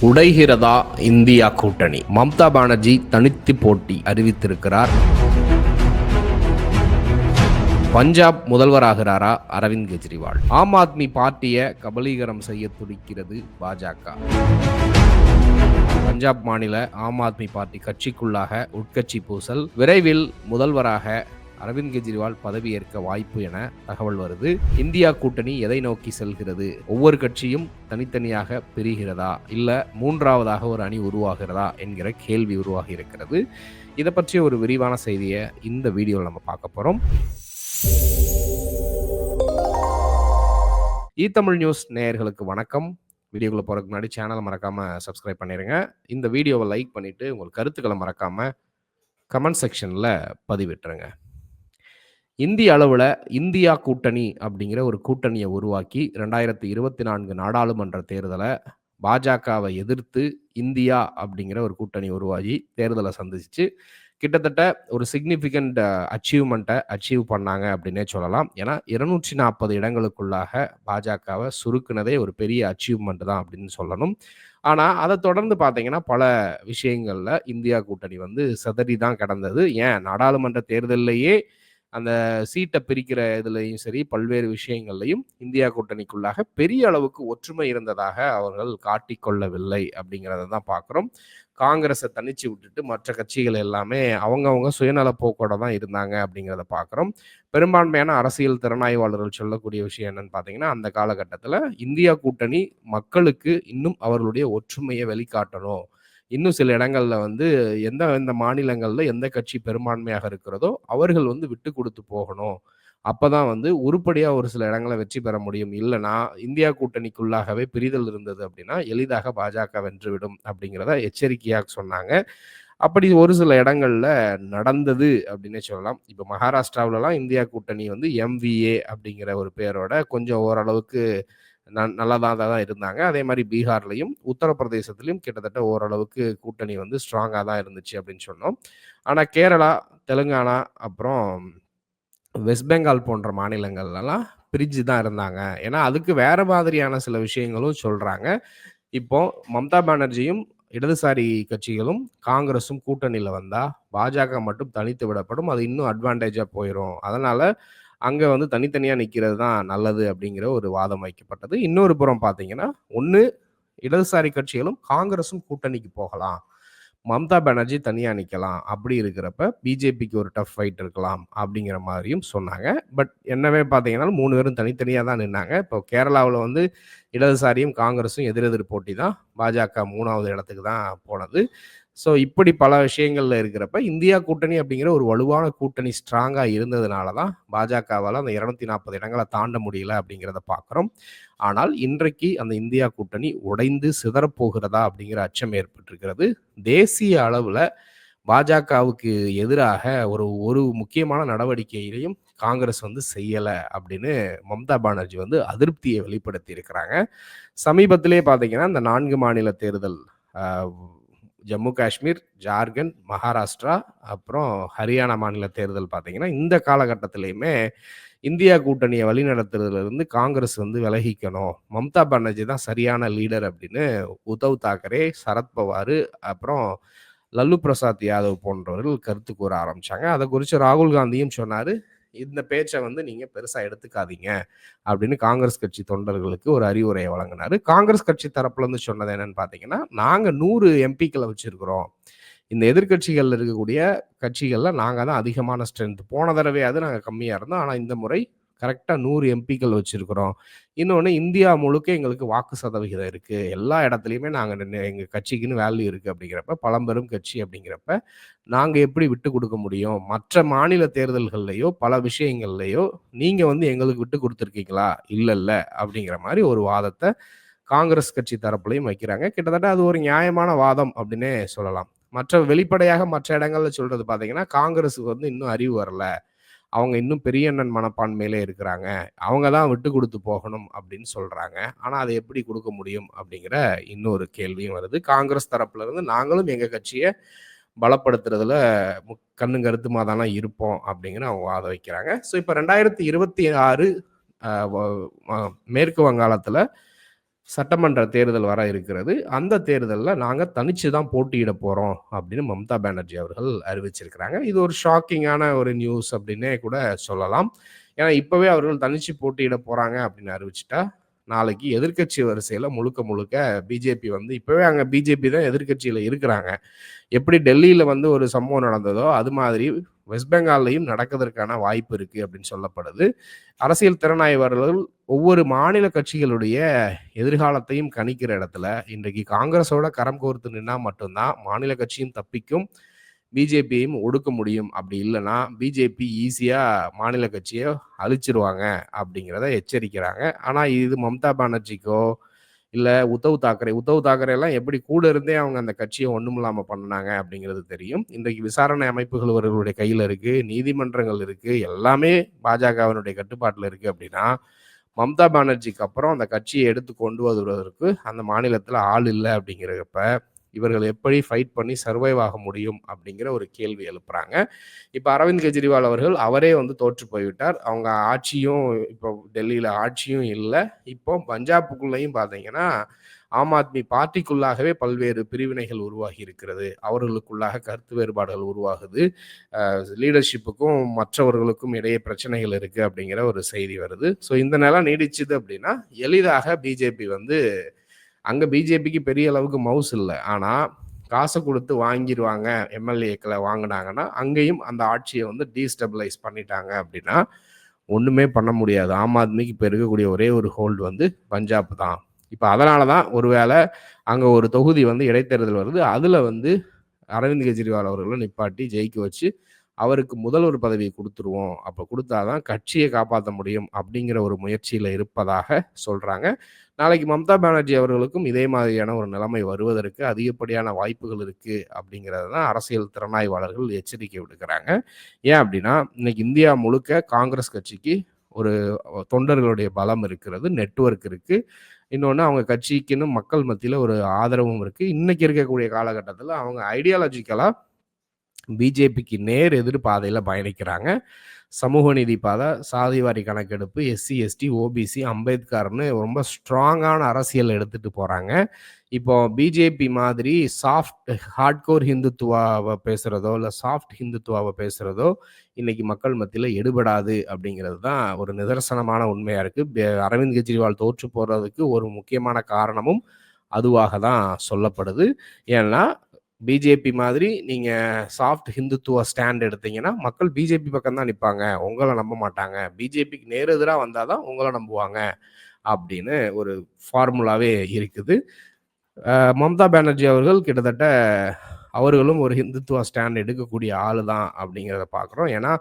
உடைகிறதா India கூட்டணி? மம்தா பானர்ஜி தனித்து போட்டி அறிவித்திருக்கிறார். பஞ்சாப் முதல்வராகிறாரா அரவிந்த் கெஜ்ரிவால்? ஆம் ஆத்மி பார்ட்டியை கபலீகரம் செய்ய துடிக்கிறது பாஜக. பஞ்சாப் மாநில ஆம் ஆத்மி பார்ட்டி கட்சிக்குள்ளாக உட்கட்சி பூசல். விரைவில் முதல்வராக அரவிந்த் கெஜ்ரிவால் பதவியேற்க வாய்ப்பு என தகவல் வருது. இந்தியா கூட்டணி எதை நோக்கி செல்கிறது? ஒவ்வொரு கட்சியும் தனித்தனியாக பிரிகிறதா, இல்ல மூன்றாவதாக ஒரு அணி உருவாகிறதா என்கிற கேள்வி உருவாகி இருக்கிறது. இதை பற்றிய ஒரு விரிவான செய்தியை இந்த வீடியோவில் நம்ம பார்க்க போறோம். தமிழ் நியூஸ் நேயர்களுக்கு வணக்கம். வீடியோக்குள்ள போறதுக்கு முன்னாடி சேனலை மறக்காம சப்ஸ்கிரைப் பண்ணிருங்க. இந்த வீடியோவை லைக் பண்ணிட்டு உங்கள் கருத்துக்களை மறக்காம கமெண்ட் செக்ஷன்ல பதிவிட்டுருங்க. இந்திய அளவில் இந்தியா கூட்டணி அப்படிங்கிற ஒரு கூட்டணியை உருவாக்கி 2024 நாடாளுமன்ற தேர்தலை பாஜகவை எதிர்த்து இந்தியா அப்படிங்கிற ஒரு கூட்டணி உருவாகி தேர்தலை சந்திச்சு கிட்டத்தட்ட ஒரு சிக்னிஃபிகண்ட் அச்சீவ்மெண்ட்டை அச்சீவ் பண்ணாங்க அப்படின்னே சொல்லலாம். ஏன்னா 240 இடங்களுக்குள்ளாக பாஜகவை சுருக்குனதே ஒரு பெரிய அச்சீவ்மெண்ட் தான் அப்படின்னு சொல்லணும். ஆனால் அதை தொடர்ந்து பார்த்தீங்கன்னா பல விஷயங்களில் இந்தியா கூட்டணி சிதறி தான் கிடந்தது. ஏன் நாடாளுமன்ற தேர்தலையே அந்த சீட்டை பிரிக்கிற இதுலையும் சரி, பல்வேறு விஷயங்கள்லையும் இந்தியா கூட்டணிக்குள்ளாக பெரிய அளவுக்கு ஒற்றுமை இருந்ததாக அவர்கள் காட்டிக்கொள்ளவில்லை அப்படிங்கிறத தான் பார்க்குறோம். காங்கிரஸை தனிச்சு விட்டுட்டு மற்ற கட்சிகள் எல்லாமே அவங்கவுங்க சுயநல போக்கோட தான் இருந்தாங்க அப்படிங்கிறத பார்க்குறோம். பெரும்பான்மையான அரசியல் திறனாய்வாளர்கள் சொல்லக்கூடிய விஷயம் என்னன்னு பார்த்தீங்கன்னா, அந்த காலகட்டத்தில் இந்தியா கூட்டணி மக்களுக்கு இன்னும் அவர்களுடைய ஒற்றுமையை வெளிக்காட்டணும், இன்னும் சில இடங்கள்ல எந்த மாநிலங்கள்ல எந்த கட்சி பெரும்பான்மையாக இருக்கிறதோ அவர்கள் விட்டு கொடுத்து போகணும். அப்பதான் உருப்படியா ஒரு சில இடங்களை வெற்றி பெற முடியும். இல்லைன்னா இந்தியா கூட்டணிக்குள்ளாகவே பிரிதல் இருந்தது அப்படின்னா எளிதாக பாஜக வென்றுவிடும் அப்படிங்கிறத எச்சரிக்கையாக சொன்னாங்க. அப்படி ஒரு சில இடங்கள்ல நடந்தது அப்படின்னே சொல்லலாம். இப்போ மகாராஷ்டிராவிலலாம் இந்தியா கூட்டணி MVA அப்படிங்கிற ஒரு பேரோட கொஞ்சம் ஓரளவுக்கு நல்லதாக தான் இருந்தாங்க. அதே மாதிரி பீகார்லையும் உத்தரப்பிரதேசத்துலையும் கிட்டத்தட்ட ஓரளவுக்கு கூட்டணி ஸ்ட்ராங்காக தான் இருந்துச்சு அப்படின்னு சொன்னோம். ஆனால் கேரளா, தெலுங்கானா, அப்புறம் வெஸ்ட் பெங்கால் போன்ற மாநிலங்கள்லாம் பிரிஞ்சு தான் இருந்தாங்க. ஏன்னா அதுக்கு வேற மாதிரியான சில விஷயங்களும் சொல்றாங்க. இப்போ மம்தா பானர்ஜியும் இடதுசாரி கட்சிகளும் காங்கிரஸும் கூட்டணியில் வந்தா பாஜக மட்டும் தனித்து விடப்படும். அது இன்னும் அட்வான்டேஜா போயிடும். அதனால அங்க தனித்தனியா நிக்கிறது தான் நல்லது அப்படிங்கிற ஒரு வாதம் வைக்கப்பட்டது. இன்னொரு புறம் பார்த்தீங்கன்னா, ஒண்ணு இடதுசாரி கட்சிகளும் காங்கிரஸும் கூட்டணிக்கு போகலாம், மம்தா பானர்ஜி தனியா நிக்கலாம். அப்படி இருக்கிறப்ப பிஜேபிக்கு ஒரு டஃப் ஃபைட் இருக்கலாம் அப்படிங்கிற மாதிரியும் சொன்னாங்க. பட் என்னவே பார்த்தீங்கன்னா 3 பேரும் தனித்தனியா தான் நின்னாங்க. இப்போ கேரளாவில் இடதுசாரியும் காங்கிரஸும் எதிரெதிர் போட்டி தான். பாஜக 3வது இடத்துக்கு தான் போனது. ஸோ இப்படி பல விஷயங்கள்ல இருக்கிறப்ப இந்தியா கூட்டணி அப்படிங்கிற ஒரு வலுவான கூட்டணி ஸ்ட்ராங்கா இருந்ததுனால தான் பாஜகவால் அந்த 240 இடங்களை தாண்ட முடியல அப்படிங்கிறத பார்க்குறோம். ஆனால் இன்றைக்கு அந்த இந்தியா கூட்டணி உடைந்து சிதறப்போகிறதா அப்படிங்கிற அச்சம் ஏற்பட்டிருக்கிறது. தேசிய அளவில் பாஜகவுக்கு எதிராக ஒரு முக்கியமான நடவடிக்கையிலையும் காங்கிரஸ் செய்யலை அப்படின்னு மம்தா பானர்ஜி அதிருப்தியை வெளிப்படுத்தி இருக்கிறாங்க. சமீபத்திலே பார்த்தீங்கன்னா இந்த 4 மாநில தேர்தல், ஜம்மு காஷ்மீர், ஜார்க்கண்ட், மகாராஷ்டிரா, அப்புறம் ஹரியானா மாநில தேர்தல் பார்த்தீங்கன்னா இந்த காலகட்டத்திலையுமே இந்தியா கூட்டணியை வழிநடத்துறதுலேருந்து காங்கிரஸ் விலகிக்கணும், மம்தா பானர்ஜி தான் சரியான லீடர் அப்படின்னு உத்தவ் தாக்கரே, சரத்பவார், அப்புறம் லல்லு பிரசாத் யாதவ் போன்றவர்கள் கருத்து கூற ஆரம்பிச்சாங்க. அதை குறித்து ராகுல் காந்தியும் சொன்னார், இந்த பேச்சை நீங்க பெருசா எடுத்துக்காதீங்க அப்படின்னு காங்கிரஸ் கட்சி தொண்டர்களுக்கு ஒரு அறிவுரையை வழங்கினாரு. காங்கிரஸ் கட்சி தரப்புல இருந்து சொன்னது என்னன்னு பாத்தீங்கன்னா, நாங்க 100 எம்பிக்களை வச்சிருக்கிறோம், இந்த எதிர்கட்சிகள்ல இருக்கக்கூடிய கட்சிகள்ல நாங்க தான் அதிகமான ஸ்ட்ரென்த். போன தடவையாவது நாங்க கம்மியா இருந்தோம், ஆனா இந்த முறை கரெக்டா 100 எம்பிக்கள் வச்சிருக்கிறோம். இன்னொன்று, இந்தியா முழுக்க எங்களுக்கு வாக்கு சதவிகிதம் இருக்கு, எல்லா இடத்துலையுமே எங்க கட்சிக்குன்னு வேல்யூ இருக்கு அப்படிங்கிறப்ப, பழம்பெரும் கட்சி அப்படிங்கிறப்ப நாங்க எப்படி விட்டு கொடுக்க முடியும்? மற்ற மாநில தேர்தல்கள்லையோ பல விஷயங்கள்லையோ நீங்க எங்களுக்கு விட்டு கொடுத்துருக்கீங்களா? இல்ல அப்படிங்கிற மாதிரி ஒரு வாதத்தை காங்கிரஸ் கட்சி தரப்புலையும் வைக்கிறாங்க. கிட்டத்தட்ட அது ஒரு நியாயமான வாதம் அப்படின்னே சொல்லலாம். வெளிப்படையாக மற்ற இடங்கள்ல சொல்றது பாத்தீங்கன்னா, காங்கிரஸுக்கு இன்னும் அறிவு வரல, அவங்க இன்னும் பெரிய அண்ணன் மனப்பான்மையிலே இருக்கிறாங்க, அவங்க தான் விட்டு கொடுத்து போகணும் அப்படின்னு சொல்றாங்க. ஆனா அதை எப்படி கொடுக்க முடியும் அப்படிங்கிற இன்னொரு கேள்வியும் வருது. காங்கிரஸ் தரப்புல இருந்து நாங்களும் எங்க கட்சியை பலப்படுத்துறதுல கண்ணும் கருத்துமா தானே இருப்போம் அப்படிங்கிற அவங்க வாதம் வைக்கிறாங்க. ஸோ இப்போ 2026 மேற்கு வங்காளத்துல சட்டமன்ற தேர்தல் வர இருக்கிறது. அந்த தேர்தல்ல நாங்க தனிச்சு தான் போட்டியிட போறோம் அப்படின்னு மம்தா பானர்ஜி அவர்கள் அறிவிச்சிருக்கிறாங்க. இது ஒரு ஷாக்கிங்கான ஒரு நியூஸ் அப்படின்னே கூட சொல்லலாம். ஏன்னா இப்பவே அவர்கள் தனிச்சு போட்டியிட போறாங்க அப்படின்னு அறிவிச்சுட்டா, நாளைக்கு எதிர்க்கட்சி வரிசையில முழுக்க முழுக்க பிஜேபி வந்து இப்பவே அங்க பிஜேபி தான் எதிர்க்கட்சியில இருக்கிறாங்க. எப்படி டெல்லியில வந்து ஒரு சம்பவம் நடந்ததோ, அது மாதிரி வெஸ்ட் பெங்கால்லயும் நடக்கதற்கான வாய்ப்பு இருக்கு அப்படின்னு சொல்லப்படுது. அரசியல் திறனாய்வாளர்கள் ஒவ்வொரு மாநில கட்சிகளுடைய எதிர்காலத்தையும் கணிக்கிற இடத்துல, இன்றைக்கு காங்கிரஸோட கரம் கோர்த்து நின்னா மட்டும் தான் மாநில கட்சியும் தப்பிக்கும், பிஜேபியையும் ஒடுக்க முடியும். அப்படி இல்லன்னா, பிஜேபி ஈஸியா மாநில கட்சிய அழிச்சிருவாங்க அப்படிங்கிறத எச்சரிக்கிறாங்க. ஆனா இது மம்தா பானர்ஜிக்கோ, இல்ல உத்தவ் தாக்கரே எல்லாம் எப்படி கூட இருந்தே அவங்க அந்த கட்சிய ஒண்ணுமில்லாம பண்ணுனாங்க அப்படிங்கிறது தெரியும். இன்றைக்கு விசாரணை அமைப்புகள் அவர்களுடைய கையில இருக்கு. நீதிமன்றங்கள் இருக்கு. எல்லாமே பாஜகவினுடைய கட்டுப்பாட்டுல இருக்கு அப்படின்னா, மம்தா பானர்ஜிக்கு அப்புறம் அந்த கட்சிய எடுத்து கொண்டு வருவதற்கு அந்த மாநிலத்தில ஆள் இல்ல அப்படிங்கிறப்ப, இவர்கள் எப்படி ஃபைட் பண்ணி சர்வைவ் ஆக முடியும் அப்படிங்கிற ஒரு கேள்வி எழுப்புறாங்க. இப்ப அரவிந்த் கெஜ்ரிவால் அவர்கள் அவரே வந்து தோற்று போய்விட்டார். அவங்க ஆட்சியும் இப்போ டெல்லியில ஆட்சியும் இல்ல. இப்போ பஞ்சாபுக்குள்ளயும் பார்த்தீங்கன்னா, ஆம் ஆத்மி பார்ட்டிக்குள்ளாகவே பல்வேறு பிரிவினைகள் உருவாகி இருக்கிறது. அவர்களுக்குள்ளாக கருத்து வேறுபாடுகள் உருவாகுது. லீடர்ஷிப்புக்கும் மற்றவர்களுக்கும் இடையே பிரச்சனைகள் இருக்கு அப்படிங்கிற ஒரு செய்தி வருது. ஸோ இந்த நிலை நீடிச்சுது அப்படின்னா, எளிதாக பிஜேபி வந்து அங்க பிஜேபிக்கு பெரிய அளவுக்கு மவுஸ் இல்ல. ஆனா, காசு குடுத்து வாங்கிருவாங்க. எம்எல்ஏக்கள வாங்குனாங்கன்னா, அங்கேயும் அந்த ஆட்சிய வந்து டீஸ்டபிலைஸ் பண்ணிட்டாங்க அப்படின்னா, ஒண்ணுமே பண்ண முடியாது. ஆம் ஆத்மிக்கு இப்ப இருக்கக்கூடிய ஒரே ஒரு ஹோல்டு வந்து பஞ்சாப் தான். இப்ப அதனால தான் ஒருவேள அங்க ஒரு தொகுதி வந்து இடைத்தேர்தல் வருது. அதுல வந்து அரவிந்த் கெஜ்ரிவால் அவர்கள நிப்பாட்டி ஜெயிக்க வச்சு, அவருக்கு முதல்வர் பதவிய குடுத்துருவோம். அப்ப குடுத்தா தான் கட்சிய காப்பாத்த முடியும் அப்படிங்கிற ஒரு முயற்சியில இருப்பதாக சொல்றாங்க. நாளைக்கு மம்தா பானர்ஜி அவர்களுக்கும் இதே மாதிரியான ஒரு நிலைமை வருவதற்கு அதிகப்படியான வாய்ப்புகள் இருக்கு அப்படிங்கிறது தான் அரசியல் திறனாய்வாளர்கள் எச்சரிக்கை விடுக்கிறாங்க. ஏன் அப்படின்னா, இன்னைக்கு இந்தியா முழுக்க காங்கிரஸ் கட்சிக்கு ஒரு தொண்டர்களுடைய பலம் இருக்கிறது, நெட்வொர்க் இருக்கு. இன்னொன்னு அவங்க கட்சிக்குன்னு மக்கள் மத்தியில ஒரு ஆதரவும் இருக்கு. இன்னைக்கு இருக்கக்கூடிய காலகட்டத்தில அவங்க ஐடியாலஜிக்கலா பிஜேபிக்கு நேர் எதிர் பாதையில பயணிக்கிறாங்க. சமூக நீதி பாதை, சாதிவாரி கணக்கெடுப்பு, எஸ்சி, எஸ்டி, ஓபிசி, அம்பேத்கர்ன்னு ரொம்ப ஸ்ட்ராங்கான அரசியல் எடுத்துட்டு போறாங்க. இப்போ பிஜேபி மாதிரி ஹார்ட்கோர் ஹிந்துத்துவாவ பேசுறதோ, இல்ல சாஃப்ட் ஹிந்துத்துவாவ பேசுறதோ, இன்னைக்கு மக்கள் மத்தியில எடுபடாது அப்படிங்கிறது தான் ஒரு நிதர்சனமான உண்மையா இருக்கு. அரவிந்த் கெஜ்ரிவால் தோற்று போறதுக்கு ஒரு முக்கியமான காரணமும் அதுவாக தான் சொல்லப்படுது. ஏன்னா பிஜேபி மாதிரி நீங்க சாஃப்ட் ஹிந்துத்துவ ஸ்டாண்ட் எடுத்தீங்கன்னா, மக்கள் பிஜேபி பக்கம் தான் நிப்பாங்க. உங்கள நம்ப மாட்டாங்க. பிஜேபிக்கு நேர் எதிரா வந்தா தான் உங்கள நம்புவாங்க. அப்படின்னு ஒரு ஃபார்முலாவே இருக்குது. மம்தா பானர்ஜி அவர்கள் கிட்டத்தட்ட அவர்களும் ஒரு ஹிந்துத்துவ ஸ்டாண்ட் எடுக்கக்கூடிய ஆளு தான் அப்படிங்கிறத பார்க்குறோம். ஏன்னா,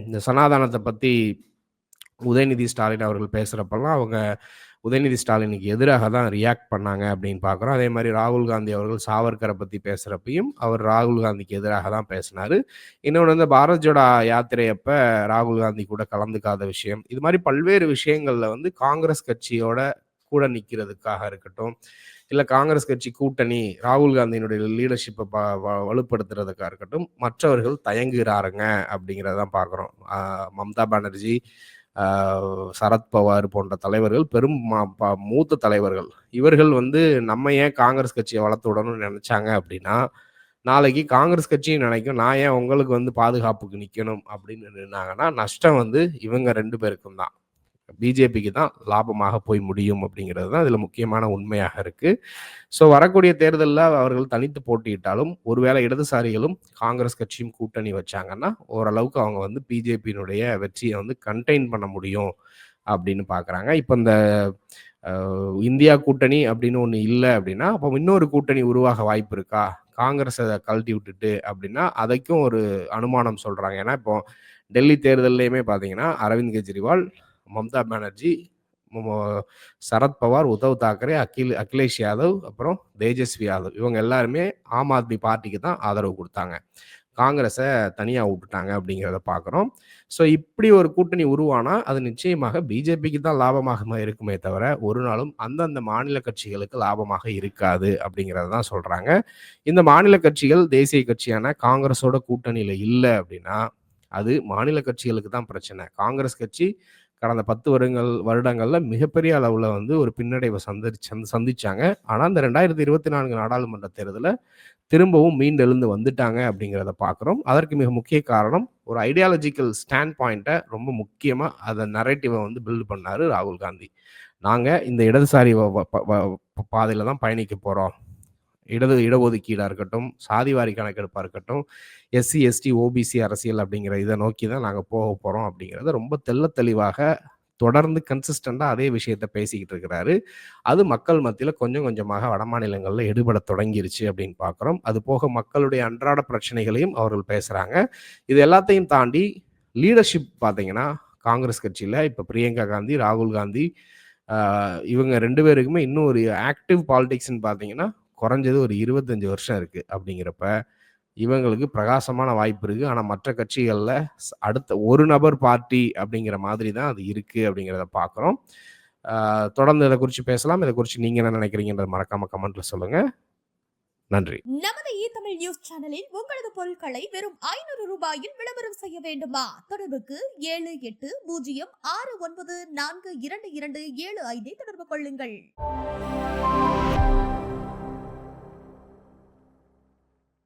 இந்த சனாதனத்த பத்தி உதயநிதி ஸ்டாலின் அவர்கள் பேசுறப்பல்லாம், அவங்க உதயநிதி ஸ்டாலினுக்கு எதிராக தான் ரியாக்ட் பண்ணாங்க அப்படின்னு பார்க்குறோம். அதே மாரி ராகுல் காந்தி அவர்கள் சாவர்கரை பத்தி பேசுறப்பயும், அவர் ராகுல் காந்திக்கு எதிராக தான் பேசினாரு. இன்னொன்னு வந்து பாரத் ஜோடோ யாத்திரை அப்ப ராகுல் காந்தி கூட கலந்துக்காத விஷயம். இது மாரி பல்வேறு விஷயங்கள்ல வந்து காங்கிரஸ் கட்சியோட கூட நிக்கிறதுக்காக இருக்கட்டும், இல்ல காங்கிரஸ் கட்சி கூட்டணி ராகுல் காந்தியினுடைய லீடர்ஷிப்ப வலுப்படுத்துறதுக்கா இருக்கட்டும், மற்றவர்கள் தயங்குகிறாருங்க அப்படிங்கிறத தான் பார்க்குறோம். மம்தா பானர்ஜி, சரத்பவார் போன்ற தலைவர்கள் பெரும் மூத்த தலைவர்கள். இவர்கள் வந்து நம்ம ஏன் காங்கிரஸ் கட்சிய வளர்த்து விடணும்னு நெனைச்சாங்க அப்படின்னா, நாளைக்கு காங்கிரஸ் கட்சியும் நெனைக்கும், நான் ஏன் உங்களுக்கு வந்து பாதுகாப்புக்கு நிக்கணும் அப்படின்னு நின்னாங்கன்னா, நஷ்டம் வந்து இவங்க 2 பேருக்கும் தான். பிஜேபிக்கு தான் லாபமாக போய் முடியும் அப்படிங்கிறது தான் இதுல முக்கியமான உண்மையாக இருக்கு. ஸோ வரக்கூடிய தேர்தல்ல அவர்கள் தனித்து போட்டியிட்டாலும், ஒருவேளை இடதுசாரிகளும் காங்கிரஸ் கட்சியும் கூட்டணி வச்சாங்கன்னா, ஓரளவுக்கு அவங்க வந்து பிஜேபியினுடைய வெற்றிய வந்து கன்டெயின் பண்ண முடியும் அப்படின்னு பார்க்குறாங்க. இப்ப இந்த இந்தியா கூட்டணி அப்படின்னு ஒண்ணு இல்ல அப்படின்னா, அப்ப இன்னொரு கூட்டணி உருவாக வாய்ப்பு இருக்கா? காங்கிரஸ கழட்டி விட்டுட்டு அப்படின்னா, அதற்கும் ஒரு அனுமானம் சொல்றாங்க. ஏன்னா, இப்போ டெல்லி தேர்தல்லயுமே பார்த்தீங்கன்னா, அரவிந்த் கெஜ்ரிவால், மம்தா பானர்ஜி, சரத்பவார், உத்தவ் தாக்கரே, அகிலேஷ் யாதவ், அப்புறம் தேஜஸ்வி யாதவ் இவங்க எல்லாருமே ஆம் ஆத்மி பார்ட்டிக்கு தான் ஆதரவு குடுத்தாங்க. காங்கிரஸ தனியா விட்டுட்டாங்க அப்படிங்கிறத பார்க்குறோம். ஸோ இப்படி ஒரு கூட்டணி உருவானா, அது நிச்சயமாக பிஜேபிக்கு தான் லாபமாக இருக்குமே தவிர, ஒரு நாளும் அந்தந்த மாநில கட்சிகளுக்கு லாபமாக இருக்காது அப்படிங்கிறத தான் சொல்றாங்க. இந்த மாநில கட்சிகள் தேசிய கட்சியான காங்கிரஸோட கூட்டணியில இல்ல அப்படின்னா, அது மாநில கட்சிகளுக்கு தான் பிரச்சனை. காங்கிரஸ் கட்சி கடந்த 10 வருடங்கள்ல மிகப்பெரிய அளவுல வந்து ஒரு பின்னடைவ சந்திச்சாங்க. ஆனா, இந்த 2024 நாடாளுமன்ற தேர்தல்ல திரும்பவும் மீண்டெழுந்து வந்துட்டாங்க அப்படிங்கிறத பார்க்குறோம். அதற்கு மிக முக்கிய காரணம் ஒரு ஐடியாலஜிக்கல் ஸ்டாண்ட் பாயிண்ட்ட ரொம்ப முக்கியமா அத நரேட்டிவ வந்து பில்ட் பண்ணாரு ராகுல் காந்தி. நாங்க இந்த இடதுசாரி வ வ ப வ பாதையில தான் பயணிக்க போறோம். இடஒதுக்கீடா இருக்கட்டும், சாதிவாரி கணக்கெடுப்பா இருக்கட்டும், எஸ்சி, எஸ்டி, ஓபிசி அரசியல் அப்படிங்கிற இத நோக்கி தான் நாங்க போறோம் அப்படிங்கிறத ரொம்ப தெளிவாக தொடர்ந்து கன்சிஸ்டன்ட்டா அதே விஷயத்த பேசிக்கிட்டு இருக்கிறாரு. அது மக்கள் மத்தியில கொஞ்சம் கொஞ்சமாக வடமாநிலங்கள்ல எடுபடத் தொடங்கிருச்சு அப்படின்னு பார்க்குறோம். அது போக மக்களுடைய அன்றாட பிரச்சனைகளையும் அவர்கள் பேசுறாங்க. இது எல்லாத்தையும் தாண்டி லீடர்ஷிப் பார்த்தீங்கன்னா, காங்கிரஸ் கட்சியில இப்ப பிரியங்கா காந்தி, ராகுல் காந்தி அ இவங்க 2 பேருக்குமே இன்னும் ஒரு ஆக்டிவ் பாலிடிக்ஸ்ன்னு பார்த்தீங்கன்னா, குறைஞ்சது ஒரு 25 வருஷம் இருக்கு. அப்படிங்கிறப்ப, இவங்களுக்கு பிரகாசமான வாய்ப்பு இருக்கு. ஆனா மற்ற கட்சிகள்ல அடுத்த ஒரு நபர் பார்ட்டி அப்படிங்கிற மாதிரி தான் அது இருக்கு அப்படிங்கிறத பார்க்குறோம். தொடர்ந்து இத குறிச்சு பேசலாம். இத குறிச்சு நீங்க என்ன நினைக்கிறீங்கன்றத மறக்காம கமெண்ட்ல சொல்லுங்க. நன்றி. நமது தமிழ் நியூஸ் சேனலில் உங்களது பொருட்களை வெறும் 500 ரூபாயில் விளம்பரம் செய்ய வேண்டுமா? தொடர்புக்கு 7806942275 தொடர்பு கொள்ளுங்கள்.